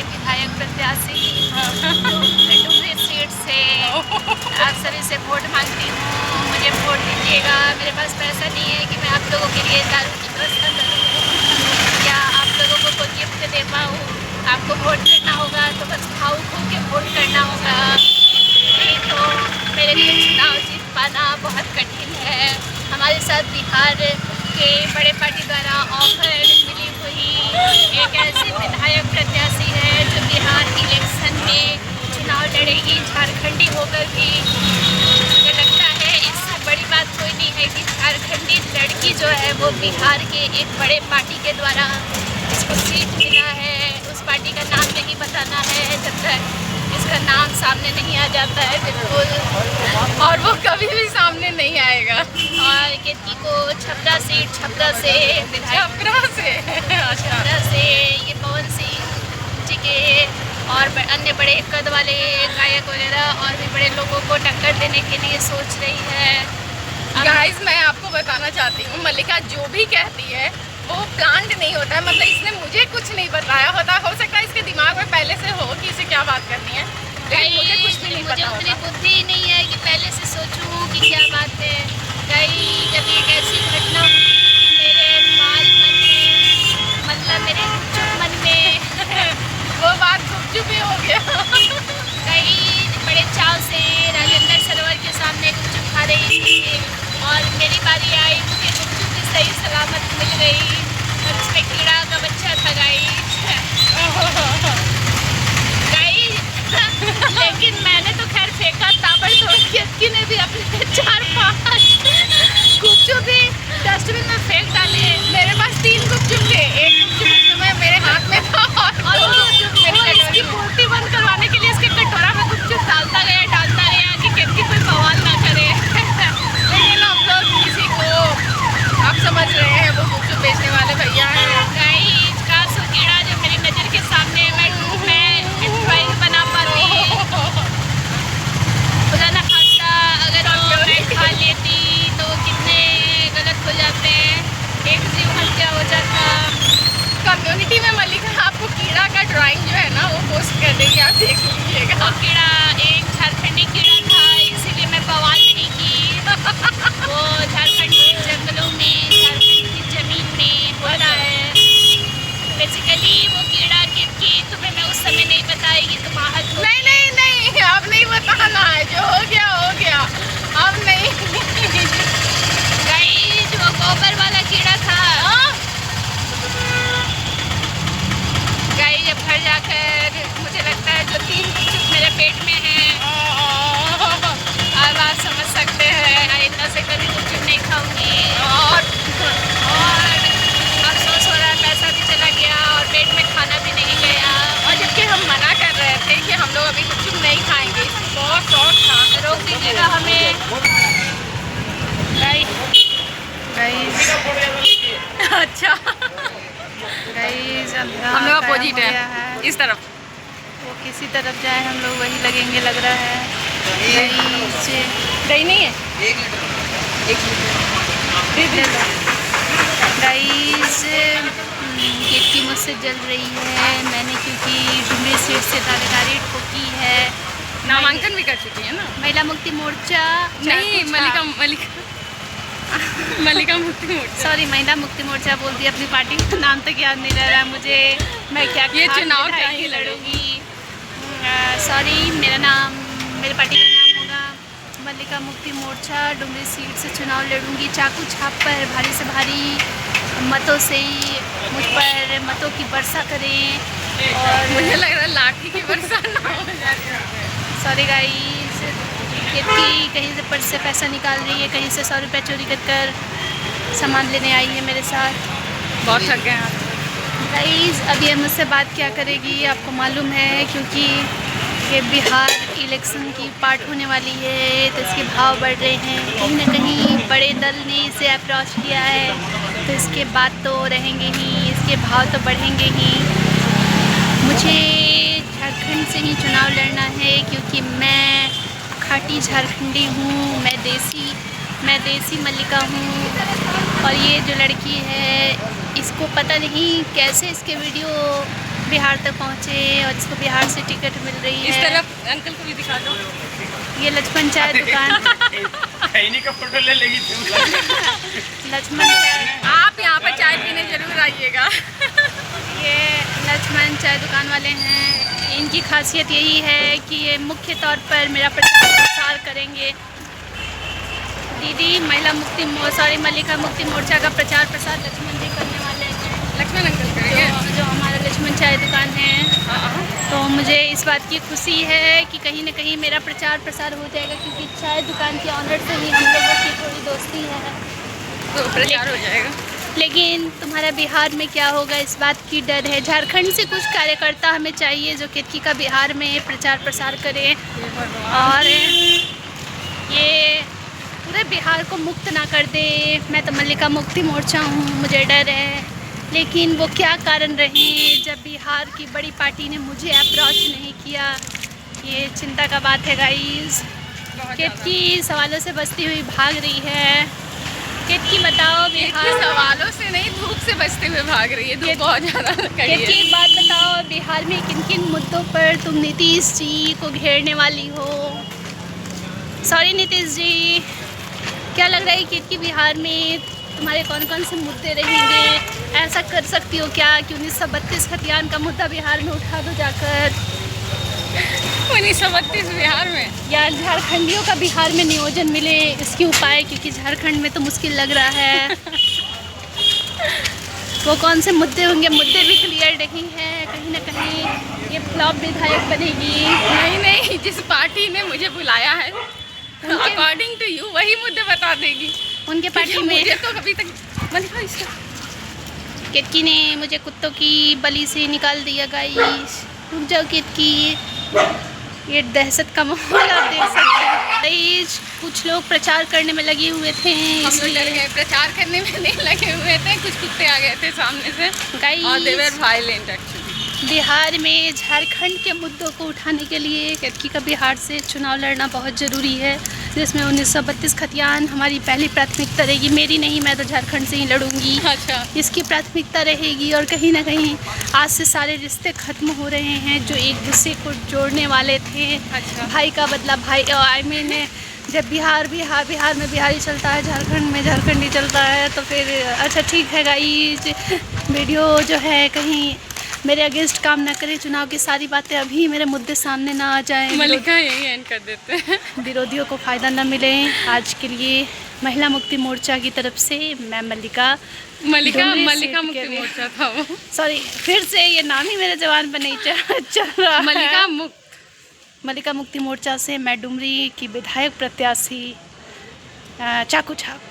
विधायक प्रत्याशी डुमरी सीट से आप सभी से वोट मांगती हूँ। मुझे वोट दीजिएगा। मेरे पास पैसा नहीं है कि मैं आप लोगों के लिए दारू की व्यवस्था करूँ या आप लोगों को कोई गिफ्ट दे पाऊँ। आपको वोट करना होगा तो बस भावुक होकर वोट करना होगा, नहीं तो मेरे लिए चुनाव जीत पाना बहुत कठिन है। हमारे साथ बिहार के बड़े पार्टी द्वारा ऑफर मिली हुई एक ऐसी विधायक प्रत्याशी है जो बिहार इलेक्शन में चुनाव लड़ेगी, झारखंडी होकर भी। मुझे लगता है इससे बड़ी बात कोई नहीं है कि झारखंडी लड़की जो है वो बिहार के एक बड़े पार्टी के द्वारा इसको सीट मिला है। उस पार्टी का नाम नहीं बताना है जब तक इसका नाम सामने नहीं आ जाता है, बिल्कुल, और वो कभी भी सामने नहीं आएगा। और केतकी को छपरा सीट, छपरा से विधायक छपरा से ये पवन सिंह जी के और अन्य बड़े कद वाले गायक वगैरह और भी बड़े लोगों को टक्कर देने के लिए सोच रही है। गाइस मैं आपको बताना चाहती हूँ, मल्लिका जो भी कहती है वो प्लान्ड नहीं होता है। मतलब इसने मुझे कुछ नहीं बताया होता, हो सकता है इसके दिमाग में पहले से हो कि इसे क्या बात करनी है, लेकिन मुझे कुछ भी नहीं पता होता। मुझे उतनी बुद्धि नहीं है कि पहले से सोचूं कि क्या बात है। कहीं जब एक ऐसी घटना मेरे बाल मन में, मतलब मेरे गुपचुप मन में वो बात गुपचुप ही हो गया। कहीं बड़े चाव से राजेंद्र सरोवर के सामने गुपचुप खा रही थी और मेरी बारी आई, मुझे गुपचुप भी सही सलामत मिल गई और उसमें कीड़ा का बच्चा था गाइस। लेकिन मैंने तो खैर फेंका ताबड़तोड़, केतकी ने भी अपने 4-5 गुपचुप भी डस्टबिन में फेंक डाले। मेरे पास 3 गुपचुप थे, एक गुपचुप उस समय मेरे हाथ में था और वो इसकी पोटी बंद करवाने के लिए इसके कटोरा में गुपचुप डालता गया कि केतकी कोई बवाल ना करे। लेकिन हम लोग किसी को, आप समझ रहे हैं, वो गुपचुप बेचने वाले भैया हैं। गाइस कासू कीड़ा जो मेरी नज़र के सामने मैं ड्राइंग बना पाती, खुदा ना खास्ता अगर मैं खा लेती तो कितने गलत हो जाते हैं, एक जीव हत्या हो जाता। कम्युनिटी में मल्लिका आपको कीड़ा का ड्राइंग जो है ना वो पोस्ट कर देगी, आप देख लीजिएगा। वो कीड़ा एक झारखंडी कीड़ा था, इसीलिए मैं बवाल नहीं की। वो झारखंड के जंगलों में, झारखंड की ज़मीन में होता है बेसिकली वो कीड़ा। की तुम्हें मैं उस समय नहीं बताएगी, तुम आहत हो। नहीं अब नहीं बताना है, जो हो गया अब नहीं। गाइस वो गोबर वाला कीड़ा था। गाइस जब घर जाकर मुझे लगता है जो 3 गुपचुप मेरे पेट में है, अब आप समझ सकते हैं आइंदा से कभी गुपचुप नहीं खाऊंगी। और अफसोस हो रहा है, पैसा भी चला गया और पेट में खाना भी नहीं गया। और जबकि हम मना कर रहे थे कि हम लोग अभी गुपचुप नहीं खाएंगे, बहुत शौक था, रोक दीजिएगा हमें। गाइस अच्छा गाइस हम लोग अपोजिट है, इस तरफ वो किसी तरफ जाए हम लोग वही लगेंगे लग रहा है। गाइस दही नहीं है, ले लो। गाइस केतकी मुझसे जल रही है, मैंने क्योंकि डुमरी सीट से दावेदारी ठोकी है। नामांकन भी कर चुकी है ना। महिला मुक्ति मोर्चा नहीं, मल्लिका मुक्ति मोर्चा, सॉरी महिला मुक्ति मोर्चा बोल दिया, अपनी पार्टी का नाम तक याद नहीं रह रहा मुझे। मैं क्या ये चुनाव क्या ही ही लड़ूंगी। सॉरी मेरे पार्टी का नाम होगा मल्लिका मुक्ति मोर्चा। डुमरी सीट से चुनाव लड़ूंगी, चाकू छाप पर भारी से भारी मतों से ही मुझ पर मतों की वर्षा करें। और मुझे लग रहा है लाठी की वर्षा ना हो जाए। सॉरी गाइस, केतकी कहीं से पर्स से पैसा निकाल रही है, कहीं से 100 रुपये चोरी कर सामान लेने आई है मेरे साथ। बहुत थक गए हैं गाइस अब ये मुझसे बात क्या करेगी आपको मालूम है, क्योंकि ये बिहार इलेक्शन की पार्ट होने वाली है तो इसके भाव बढ़ रहे हैं। कहीं ना कहीं बड़े दल ने इसे अप्रोच किया है तो इसके बाद तो रहेंगे ही, इसके भाव तो बढ़ेंगे ही। मुझे झारखंड से ही चुनाव लड़ना है क्योंकि मैं खाटी झारखंडी हूँ, मैं देसी मल्लिका हूँ। और ये जो लड़की है इसको पता नहीं कैसे इसके वीडियो बिहार तक पहुँचे और इसको बिहार से टिकट मिल रही इस है। तरफ अंकल को भी दिखा दो। ये लक्ष्मण चाय दुकान, कहीं का फोटो ले लेगी लक्ष्मण चाय, आप यहाँ पर चाय पीने जरूर आइएगा। ये लक्ष्मण चाय दुकान वाले हैं। इनकी खासियत यही है कि ये मुख्य तौर पर मेरा प्रचार प्रसार करेंगे। दीदी मल्लिका मुक्ति मोर्चा का प्रचार प्रसार लक्ष्मण जी करने वाले हैं। लक्ष्मण अंकल करेंगे। जो हमारा लक्ष्मण चाय दुकान है। तो मुझे इस बात की खुशी है कि कहीं ना कहीं मेरा प्रचार प्रसार हो जाएगा, क्योंकि चाय दुकान के ऑनर से ही हम लोगों की थोड़ी दोस्ती है, तो प्रचार हो जाएगा। लेकिन तुम्हारा बिहार में क्या होगा इस बात की डर है। झारखंड से कुछ कार्यकर्ता हमें चाहिए जो केतकी का बिहार में प्रचार प्रसार करें और ये पूरे बिहार को मुक्त ना कर दे। मैं तो मल्लिका मुक्ति मोर्चा हूँ, मुझे डर है, लेकिन वो क्या कारण रहे जब बिहार की बड़ी पार्टी ने मुझे अप्रोच नहीं किया, ये चिंता का बात है गाइस। केतकी सवालों से बचती हुई भाग रही है। केतकी बताओ, बिहार सवालों से नहीं, धूप से बचते हुए भाग रही है। धूप बहुत ज़्यादा कड़ी केतकी है। एक बात बताओ, बिहार में किन किन मुद्दों पर तुम नीतीश जी को घेरने वाली हो? सॉरी नीतीश जी, क्या लग रहा है केतकी बिहार में तुम्हारे कौन कौन से मुद्दे रहेंगे? ऐसा कर सकती हो क्या कि 1932 खतियान का मुद्दा बिहार में उठा दो जाकर, 1932 बिहार में, या झारखंडियों का बिहार में नियोजन मिले, इसके उपाय, क्योंकि झारखंड में तो मुश्किल लग रहा है। वो कौन से मुद्दे होंगे? मुद्दे भी क्लियर नहीं है, कहीं ना कहीं ये फ्लॉप विधायक बनेगी। नहीं, जिस पार्टी ने मुझे बुलाया है अकॉर्डिंग टू यू वही मुद्दे बता देगी। उनके पार्टी में मुझे तो कभी तक मल्लिका इसका केतकी ने मुझे कुत्तों की बलि से निकाल दिया गाइस। रुक जाओ केतकी, ये दहशत का माहौल आप देख सकते हैं गाइस। कुछ लोग प्रचार करने में लगे हुए थे, हम लोग डर गए, प्रचार करने में नहीं लगे हुए थे, कुछ कुत्ते आ गए थे सामने से और दे वर वायलेंट एक्चुअली। बिहार में झारखंड के मुद्दों को उठाने के लिए केतकी का बिहार से चुनाव लड़ना बहुत ज़रूरी है, जिसमें 1932 खतियान हमारी पहली प्राथमिकता रहेगी। मेरी नहीं, मैं तो झारखंड से ही लड़ूंगी। अच्छा, इसकी प्राथमिकता रहेगी। और कहीं ना कहीं आज से सारे रिश्ते ख़त्म हो रहे हैं जो एक दूसरे को जोड़ने वाले थे। अच्छा। भाई का बदला भाई, आई मीन जब बिहार में बिहारी चलता है, झारखंड में झारखंडी चलता है, तो फिर अच्छा ठीक है गाइस, वीडियो जो है कहीं मेरे अगेंस्ट काम ना करे। चुनाव की सारी बातें अभी मेरे मुद्दे सामने ना आ जाएं, मल्लिका यही एंड कर देते हैं। विरोधियों को फ़ायदा ना मिले। आज के लिए महिला मुक्ति मोर्चा की तरफ से मैं मल्लिका मुक्ति मोर्चा था वो। सॉरी, फिर से ये नाम ही मेरे जबान पर नहीं चल रहा है। मल्लिका मुक्ति मोर्चा से मैं डुमरी की विधायक प्रत्याशी चाकू छाप।